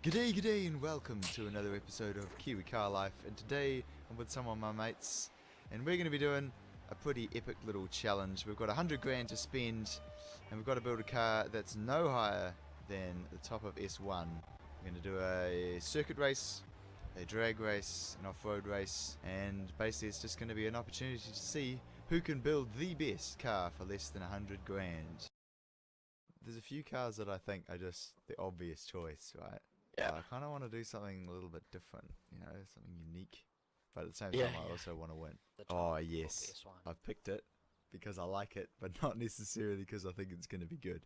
G'day and welcome to another episode of Kiwi Car Life, and today I'm with some of my mates and we're going to be doing a pretty epic little challenge. We've got 100 grand to spend and we've got to build a car that's no higher than the top of S1. We're going to do a circuit race, a drag race, an off-road race, and basically it's just going to be an opportunity to see who can build the best car for less than 100 grand. There's a few cars that I think are just the obvious choice, right? Yeah. I kind of want to do something a little bit different, you know, something unique. But at the same time, I also want to win. Oh, yes. I've picked it because I like it, but not necessarily because I think it's going to be good.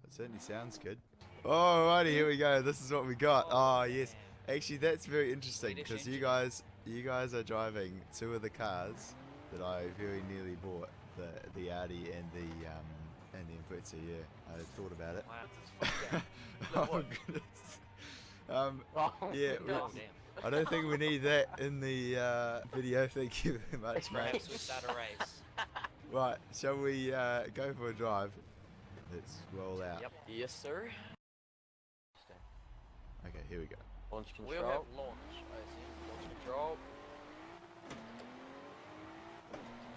It certainly sounds good. Alrighty, here we go. This is what we got. Oh, yes. Actually, that's very interesting because you guys are driving two of the cars that I very nearly bought. The Audi and the Forza, yeah. I thought about it. Wow. Oh goodness. Yeah, I don't think we need that in the video. Thank you very much, mate. Perhaps we start a race. Right, shall we go for a drive? Let's roll out. Yep. Yes, sir. Okay, here we go. Launch control. We'll have launch, I assume. Launch control.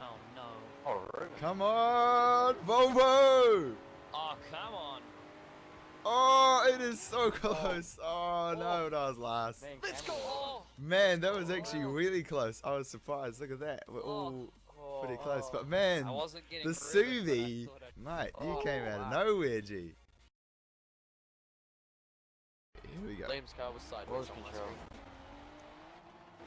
Oh no. Oh, Ruben. Come on, Volvo! Oh, come on. Oh, it is so close. Oh no, that was last. Man, Let's go. camera. Oh. Man, that was actually really close. I was surprised. Look at that. We're all pretty close. But man, I wasn't getting the through it, but I Suvi, thought I'd- mate, you Oh, came out of wow. nowhere, G. Here we go. Liam's car was sideways Launch on my control. screen.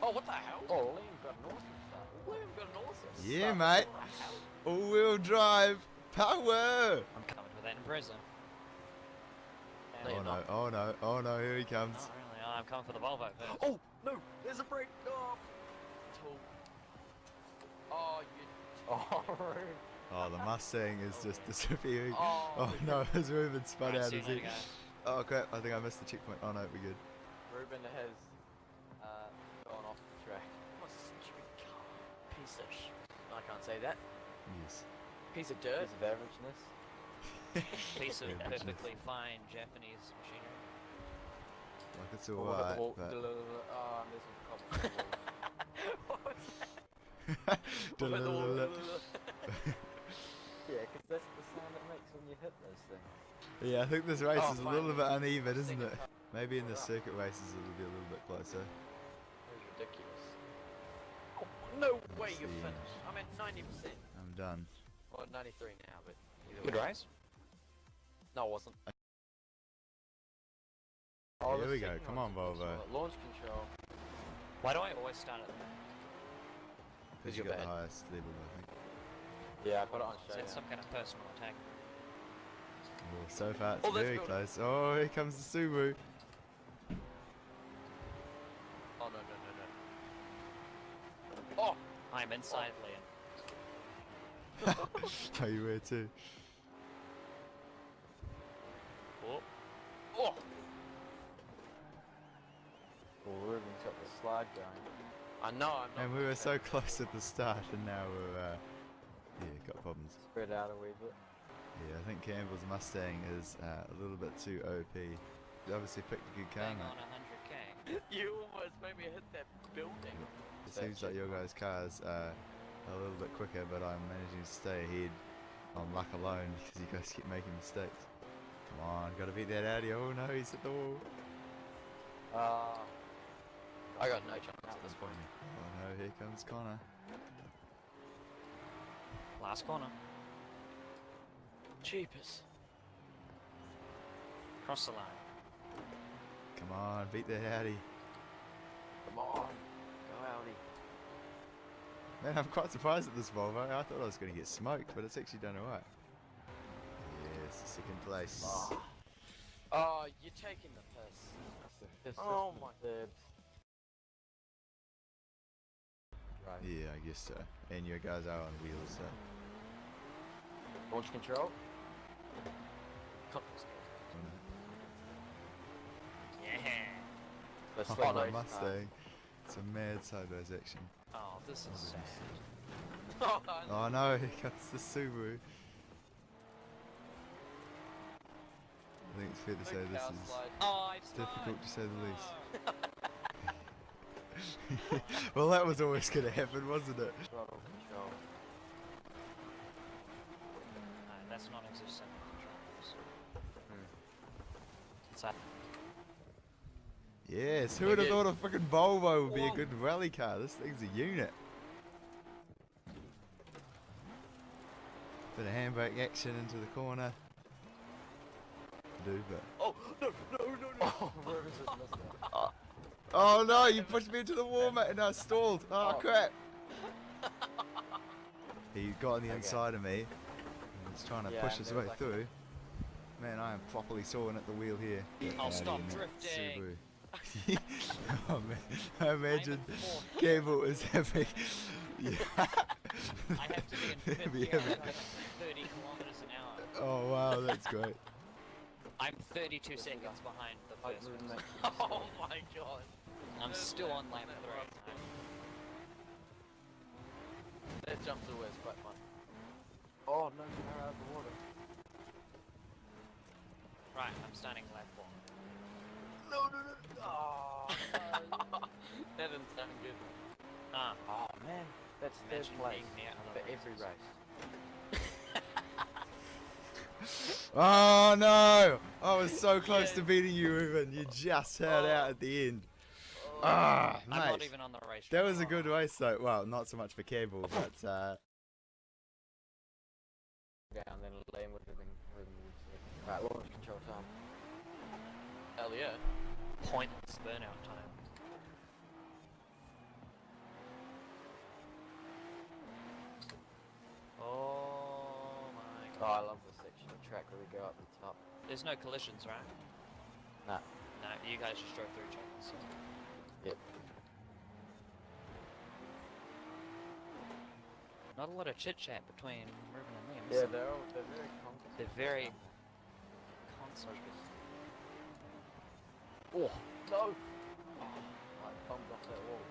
Oh, what the hell? Oh, Liam got an awesome start. Liam got an awesome Yeah, start. mate. What the hell? All-wheel drive power. I'm coming with that Impreza. No, Oh you're no, not. oh no, oh no, here he comes. Not really. Oh, I'm coming for the Volvo first. Oh, no, there's a brake. Oh, tool. Oh, you. Oh, Ruben. Oh, the Mustang is just disappearing. Oh, Oh no, his Ruben spun Right, out see you his later, head. guys. Oh crap, I think I missed the checkpoint. Oh no, we're good. Ruben has gone off the track. What a stupid car. Piece of sh. I can't say that. Yes. Piece of dirt. Piece of averageness. Piece of Yeah, perfectly fine Japanese machinery. Like it's Oh, alright, oh, but... I'm missing the cobble. What was that? Yeah, because that's the sound it makes when you hit those things. Yeah, I think this race Oh, is a little bit uneven, isn't Second it? car. Maybe in the Alright. circuit races it'll be a little bit closer. That was ridiculous. Oh, no way you see. finished. I'm at 90%. I'm done. Well, 93 now, but either Good way. race. No, it wasn't. Oh, Here the we go, second come one's on, the best Volvo. one. Launch control. Why do I always start at the back? Because you you're got the bad. highest level, I think. Yeah, I put it on Is show. that some kind of personal attack? Oh, so far it's Oh, let's very go. close. Oh, here comes the Subaru. Oh, no. Oh! I'm inside Liam. Oh, you were too. Oh. Oh! Well, Ruben's got the slide going. I know, I'm not. And we were so close at the start, and now we're, yeah, got problems. Spread out a wee bit. Yeah, I think Campbell's Mustang is a little bit too OP. He obviously picked a good car, Bang mate. on 100k. You almost made me hit that building. It seems like your guys' cars are a little bit quicker, but I'm managing to stay ahead on luck alone because you guys keep making mistakes. Come on, gotta beat that Audi. Oh no, he's hit the wall. I got no chance at this point. Oh no, here comes Connor. Last corner. Cheapest. Cross the line. Come on, beat that Audi. Come on. Go Audi. Man, I'm quite surprised at this Volvo. I thought I was going to get smoked, but it's actually done alright. Yes, second place. Oh, you're taking the piss. Oh my. Third. Right. Yeah, I guess so. And your guys are on wheels, so. Launch control. Yeah. The Oh, slick the race. Mustang. It's a mad sideways action. Oh, this is sad. Oh, Oh no, here comes the Subaru. I think it's fair to say Big this cow is slide. Oh, I difficult to say the least. Well, that was always going to happen, wasn't it? Throttle control. No, that's non-existent controls. It's that. Yes, who would have thought a fucking Volvo would be a good rally car? This thing's a unit. Bit of handbrake action into the corner. Do but. Oh no! Oh, where is it? Missed that. Oh no! You pushed me into the wall, mate, and I stalled. Oh crap! He got on the inside of me. And he's trying to Yeah, push and his there way was like through. Man, I am properly sawing at the wheel here. I'll Howdy, stop mate. drifting. Subaru. Oh man, I imagine I'm in fourth. Campbell is having. Yeah. I have to be in fifth Be gear. having- I'm going 30 kilometers an hour. Oh wow, that's great. I'm 32 seconds behind the first Hopefully person. make Oh my god! I'm still on lap 3. That jump through is quite fun. Oh no, you're out of the water. Right, I'm starting lap 4. No. Oh, no. That didn't sound good. Ah, Oh man, that's third imagine place being near for other every races. race. Oh no! I was so close Yeah. to beating you, Ruben. You just held Oh. out at the end. Oh. Ah, I'm not mate. even on the race. That was a good race, though. Well, not so much for Campbell, but Down, then Liam would have been right, launch control time. Hell yeah! Pointless burnout time. Oh my Oh, I god. love this section of track where we go up the top. There's no collisions, right? Nah. No, you guys just drove through each other. So. Yep. Not a lot of chit chat between Ruben and Liam. Yeah, so they're very confident. they're very concentrated. Oh no! Oh, I bumped off that wall.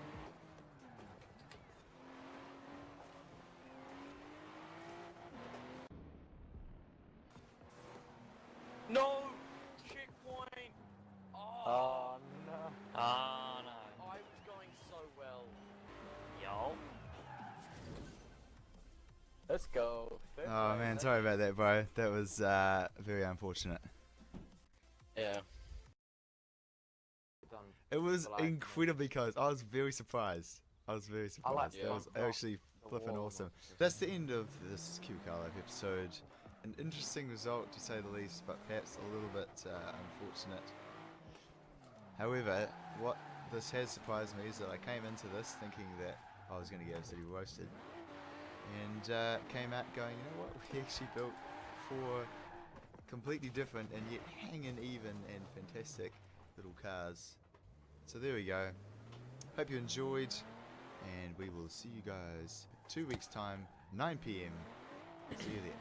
No! Checkpoint! Oh no! Oh no. I was going so well. Yo. Let's go. Third oh place, man, that's- sorry about that, bro. That was very unfortunate. Yeah. Done. It was I like incredibly close. I was very surprised. I was very surprised. yeah. That was bumped off actually the flipping wall awesome. once. That's the end of this QCar Live episode. An interesting result to say the least, but perhaps a little bit unfortunate. However, what this has surprised me is that I came into this thinking that I was going to get absolutely roasted, and came out going, you know what, we actually built 4 completely different and yet hanging even and fantastic little cars. So there we go. Hope you enjoyed, and we will see you guys 2 weeks time, 9 PM. See you then.